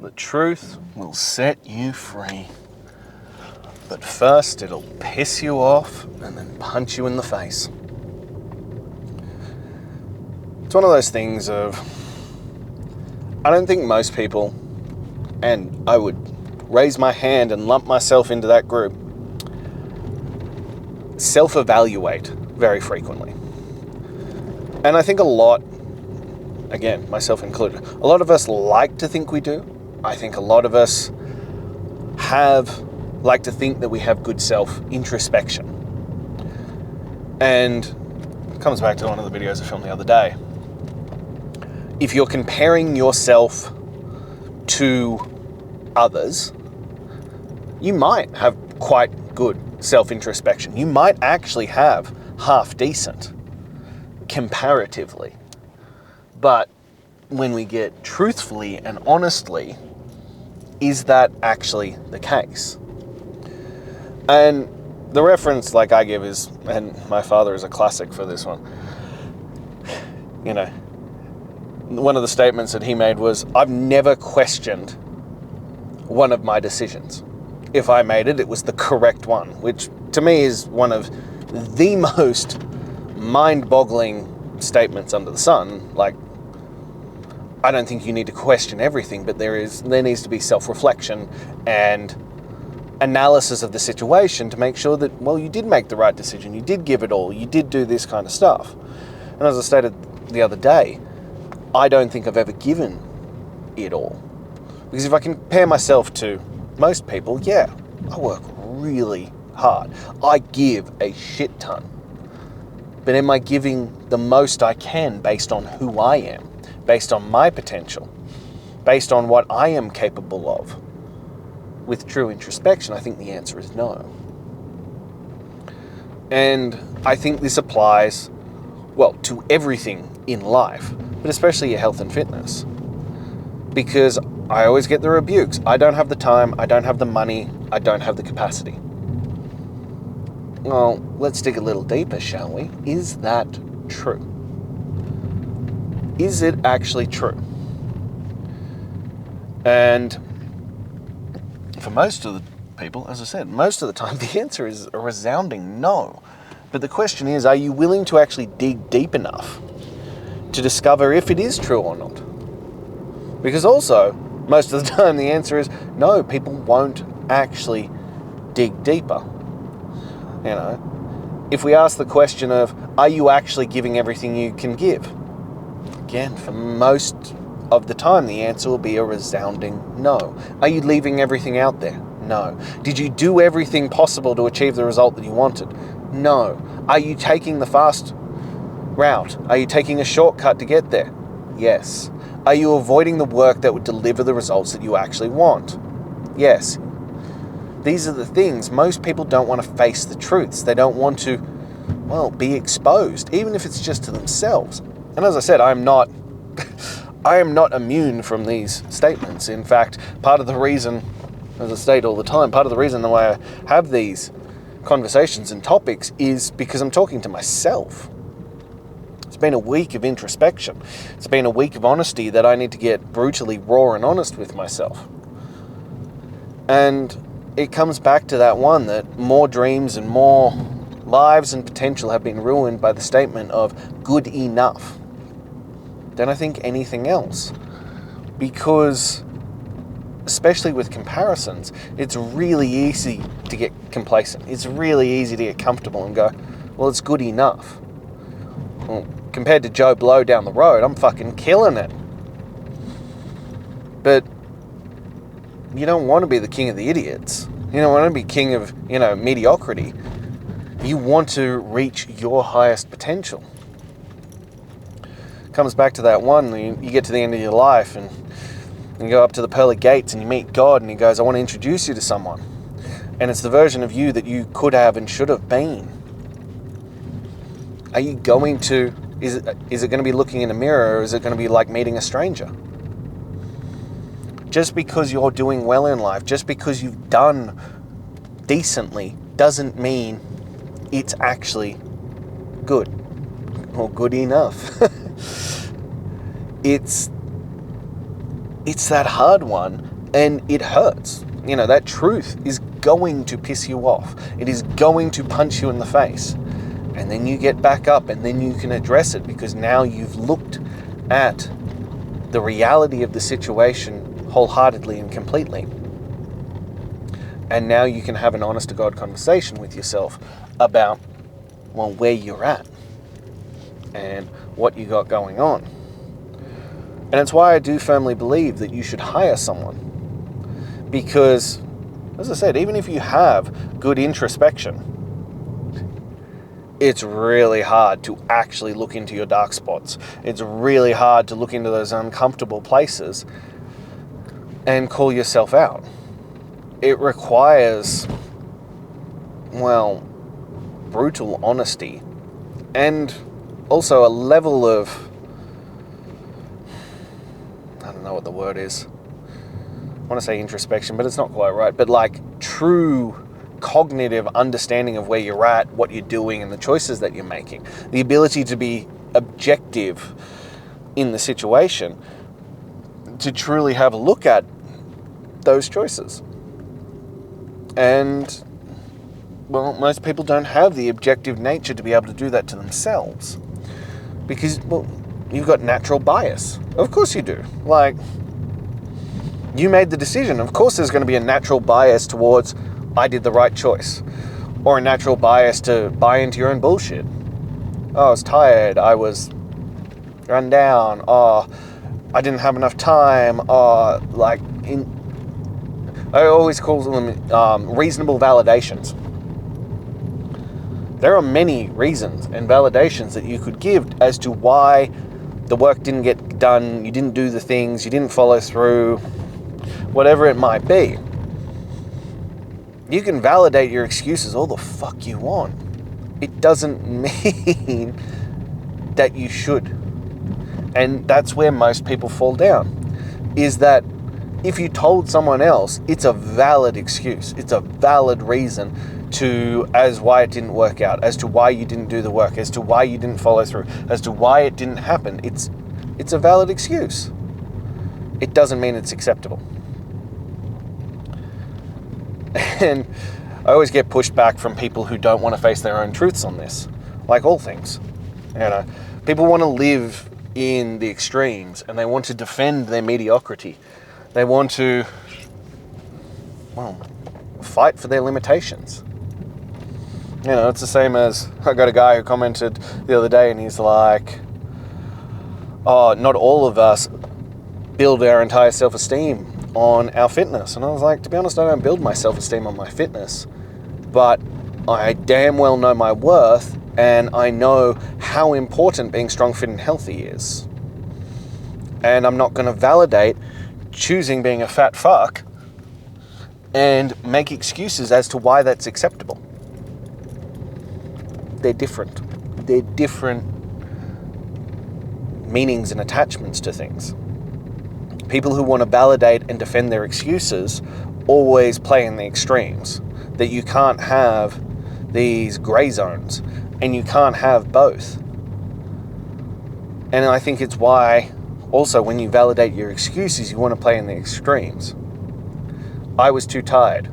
The truth will set you free. But first it'll piss you off and then punch you in the face. It's one of those things of, I don't think most people, and I would raise my hand and lump myself into that group, self-evaluate very frequently. And I think a lot, again, myself included, a lot of us like to think we do. I think a lot of us like to think that we have good self-introspection. And it comes back to one of the videos I filmed the other day. If you're comparing yourself to others, you might have quite good self-introspection. You might actually have half decent, comparatively. But when we get truthfully and honestly, is that actually the case? And the reference like I give is, and my father is a classic for this one, you know, one of the statements that he made was, I've never questioned one of my decisions. If I made it, it was the correct one, which to me is one of the most mind-boggling statements under the sun. Like, I don't think you need to question everything, but there needs to be self-reflection and analysis of the situation to make sure that, well, you did make the right decision, you did give it all, you did do this kind of stuff. And as I stated the other day, I don't think I've ever given it all. Because if I compare myself to most people, yeah, I work really hard. I give a shit ton. But am I giving the most I can based on who I am, based on my potential, based on what I am capable of? With true introspection, I think the answer is no. And I think this applies, well, to everything in life, but especially your health and fitness. Because I always get the rebukes. I don't have the time, I don't have the money, I don't have the capacity. Well, let's dig a little deeper, shall we? Is that true? Is it actually true? And for most of the people, as I said, most of the time the answer is a resounding no. But the question is, are you willing to actually dig deep enough to discover if it is true or not? Because also, most of the time the answer is no, people won't actually dig deeper. You know, if we ask the question of, are you actually giving everything you can give? Again, for most of the time, the answer will be a resounding no. Are you leaving everything out there? No. Did you do everything possible to achieve the result that you wanted? No. Are you taking the fast route? Are you taking a shortcut to get there? Yes. Are you avoiding the work that would deliver the results that you actually want? Yes. These are the things. Most people don't want to face the truths. They don't want to, well, be exposed, even if it's just to themselves. And as I said, I am not immune from these statements. In fact, part of the reason, as I state all the time, part of the reason why I have these conversations and topics is because I'm talking to myself. It's been a week of introspection. It's been a week of honesty that I need to get brutally raw and honest with myself. And it comes back to that one, that more dreams and more lives and potential have been ruined by the statement of good enough than I think anything else. Because, especially with comparisons, it's really easy to get complacent. It's really easy to get comfortable and go, well, it's good enough. Well, compared to Joe Blow down the road, I'm fucking killing it. But you don't want to be the king of the idiots. You don't want to be king of, mediocrity. You want to reach your highest potential. Comes back to that one, you get to the end of your life and you go up to the pearly gates and you meet God and he goes, I want to introduce you to someone. And it's the version of you that you could have and should have been. Are you going to, is it going to be looking in a mirror, or is it going to be like meeting a stranger? Just because you're doing well in life, just because you've done decently, doesn't mean it's actually good or good enough. It's that hard one And it hurts. You know, that truth is going to piss you off. It is going to punch you in the face. And then you get back up and then you can address it, because now you've looked at the reality of the situation wholeheartedly and completely. And now you can have an honest to God conversation with yourself about, well, where you're at and what you got going on. And it's why I do firmly believe that you should hire someone. Because, as I said, even if you have good introspection, it's really hard to actually look into your dark spots. It's really hard to look into those uncomfortable places and call yourself out. It requires, well, brutal honesty, and also a level of, I don't know what the word is. I want to say introspection, but it's not quite right. But like true cognitive understanding of where you're at, what you're doing, and the choices that you're making. The ability to be objective in the situation, to truly have a look at those choices. And, well, most people don't have the objective nature to be able to do that to themselves. Because, well, you've got natural bias. Of course you do. Like, you made the decision. Of course there's going to be a natural bias towards, I did the right choice. Or a natural bias to buy into your own bullshit. Oh, I was tired. I was run down. Oh, I didn't have enough time. Oh, I always call them reasonable validations. There are many reasons and validations that you could give as to why the work didn't get done, you didn't do the things, you didn't follow through, whatever it might be. You can validate your excuses all the fuck you want. It doesn't mean that you should. And that's where most people fall down, is that if you told someone else, it's a valid excuse. It's a valid reason as why it didn't work out, as to why you didn't do the work, as to why you didn't follow through, as to why it didn't happen. It's a valid excuse. It doesn't mean it's acceptable. And I always get pushed back from people who don't want to face their own truths on this, like all things. You know, people want to live in the extremes and they want to defend their mediocrity. They want to, well, fight for their limitations. You know, it's the same as, I got a guy who commented the other day and he's like, oh, not all of us build our entire self-esteem on our fitness. And I was like, to be honest, I don't build my self-esteem on my fitness, but I damn well know my worth and I know how important being strong, fit, and healthy is. And I'm not going to validate choosing being a fat fuck and make excuses as to why that's acceptable. They're different. They're different meanings and attachments to things. People who want to validate and defend their excuses always play in the extremes, that you can't have these gray zones and you can't have both. And I think it's why also when you validate your excuses, you want to play in the extremes. I was too tired.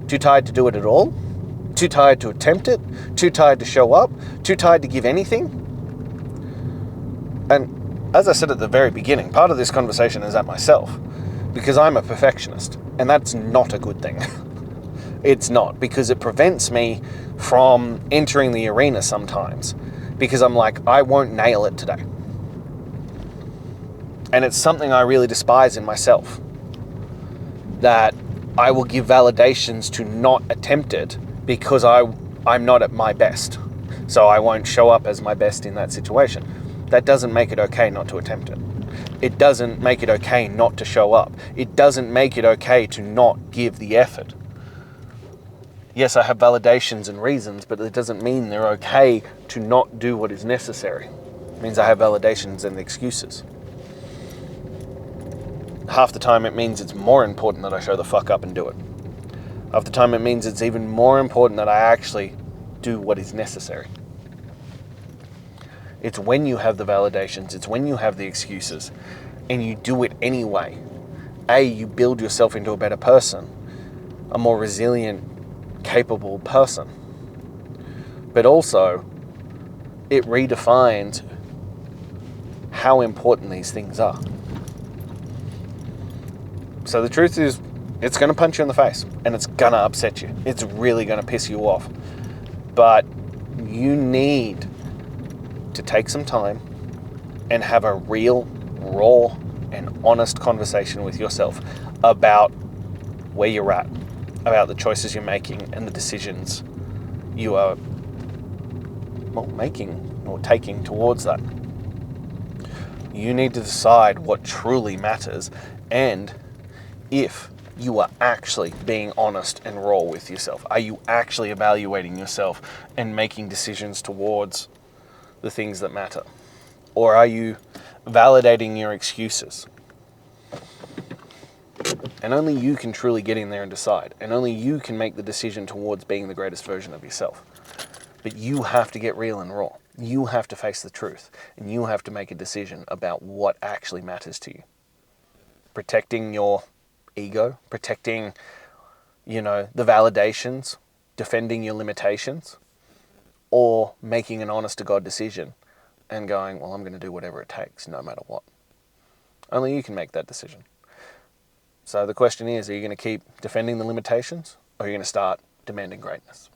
Too tired to do it at all? Too tired to attempt it? Too tired to show up? Too tired to give anything? And as I said at the very beginning, part of this conversation is at myself, because I'm a perfectionist, and that's not a good thing. It's not, because it prevents me from entering the arena sometimes, because I'm like, I won't nail it today. And it's something I really despise in myself, that I will give validations to not attempt it because I'm not at my best. So I won't show up as my best in that situation. That doesn't make it okay not to attempt it. It doesn't make it okay not to show up. It doesn't make it okay to not give the effort. Yes, I have validations and reasons, but it doesn't mean they're okay to not do what is necessary. It means I have validations and excuses. Half the time it means it's more important that I show the fuck up and do it. Half the time it means it's even more important that I actually do what is necessary. It's when you have the validations, it's when you have the excuses, and you do it anyway, you build yourself into a better person, a more resilient, capable person. But also, it redefines how important these things are. So the truth is, it's going to punch you in the face and it's going to upset you. It's really going to piss you off. But you need to take some time and have a real, raw, and honest conversation with yourself about where you're at, about the choices you're making and the decisions you are making or taking towards that. You need to decide what truly matters and if you are actually being honest and raw with yourself. Are you actually evaluating yourself and making decisions towards the things that matter? Or are you validating your excuses? And only you can truly get in there and decide. And only you can make the decision towards being the greatest version of yourself. But you have to get real and raw. You have to face the truth. And you have to make a decision about what actually matters to you. Protecting your ego, protecting, the validations, defending your limitations, or making an honest to God decision and going, well, I'm going to do whatever it takes, no matter what. Only you can make that decision. So the question is, are you going to keep defending the limitations, or are you going to start demanding greatness?